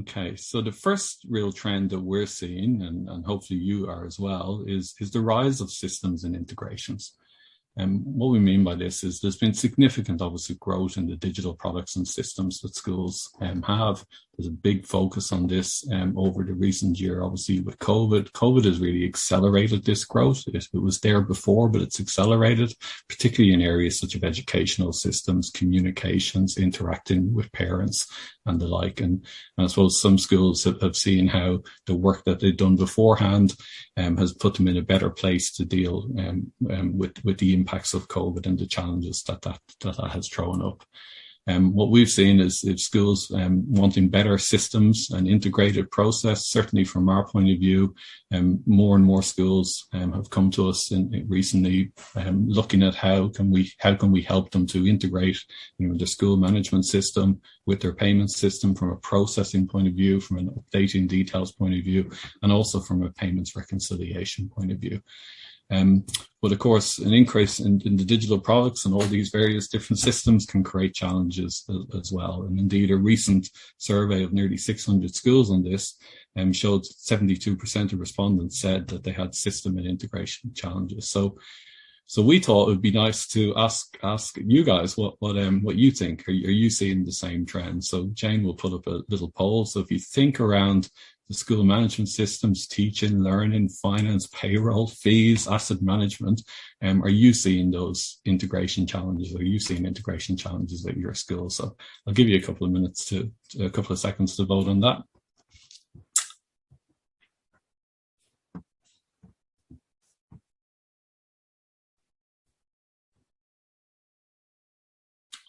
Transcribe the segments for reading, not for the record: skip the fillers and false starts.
Okay, so the first real trend that we're seeing, and hopefully you are as well, is the rise of systems and integrations. And what we mean by this is there's been significant, obviously, growth in the digital products and systems that schools have. There's a big focus on this over the recent year, obviously, with COVID. COVID has really accelerated this growth. It was there before, but it's accelerated, particularly in areas such as educational systems, communications, interacting with parents and the like. And I suppose some schools have seen how the work that they've done beforehand has put them in a better place to deal with the impacts of COVID and the challenges that has thrown up. What we've seen is if schools wanting better systems and integrated process, certainly from our point of view, more and more schools have come to us recently looking at how can we help them to integrate the school management system with their payment system from a processing point of view, from an updating details point of view, and also from a payments reconciliation point of view. But of course, an increase in the digital products and all these various different systems can create challenges as well. And indeed, a recent survey of nearly 600 schools on this showed 72% of respondents said that they had system and integration challenges. So we thought it would be nice to ask you guys what you think. Are you seeing the same trend? So Jane will put up a little poll. So if you think around the school management systems, teaching, learning, finance, payroll, fees, asset management, are you seeing those integration challenges? Are you seeing integration challenges at your school? So I'll give you a couple of seconds to vote on that.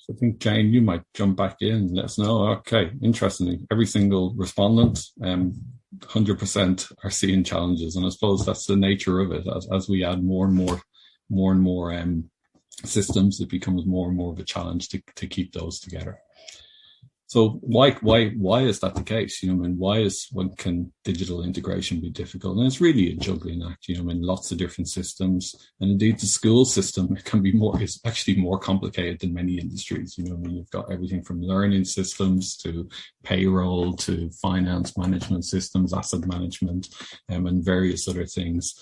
I think, Jane, you might jump back in and let us know. Okay, interestingly, every single respondent, 100% are seeing challenges. And I suppose that's the nature of it. As we add more and more systems, it becomes more and more of a challenge to keep those together. So why is that the case? When can digital integration be difficult? And it's really a juggling act, lots of different systems. And indeed the school system is actually more complicated than many industries. You've got everything from learning systems to payroll to finance management systems, asset management, and various other things,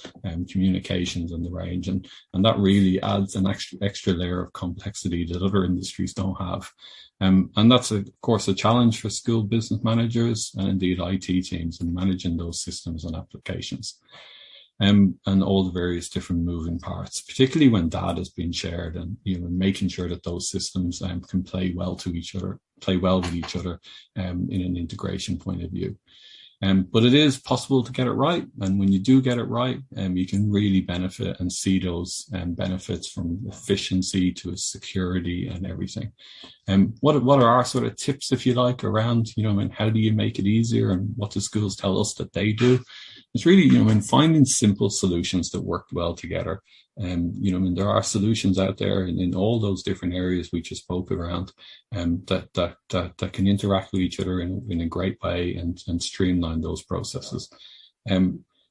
communications and the range. And that really adds an extra layer of complexity that other industries don't have. And that's, of course, a challenge for school business managers and indeed IT teams in managing those systems and applications, and all the various different moving parts, particularly when data is being shared and making sure that those systems can play well with each other in an integration point of view. But it is possible to get it right. And when you do get it right, you can really benefit and see those benefits from efficiency to security and everything. What are our sort of tips, if you like, around, how do you make it easier and what do schools tell us that they do? It's really, in finding simple solutions that work well together. There are solutions out there in all those different areas we just spoke around that can interact with each other in a great way and streamline those processes.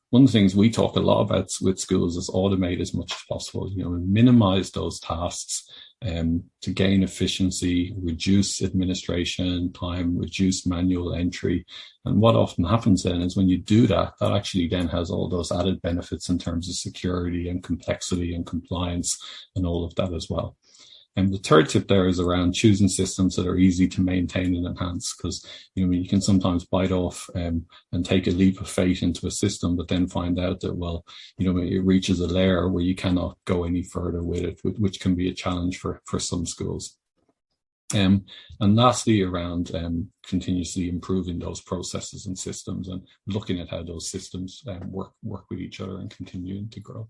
One of the things we talk a lot about with schools is automate as much as possible, and minimize those tasks to gain efficiency, reduce administration time, reduce manual entry. And what often happens then is when you do that, that actually then has all those added benefits in terms of security and complexity and compliance and all of that as well. And the third tip there is around choosing systems that are easy to maintain and enhance, because you can sometimes bite off and take a leap of faith into a system, but then find out that, it reaches a layer where you cannot go any further with it, which can be a challenge for some schools. And lastly, around continuously improving those processes and systems and looking at how those systems work with each other and continuing to grow.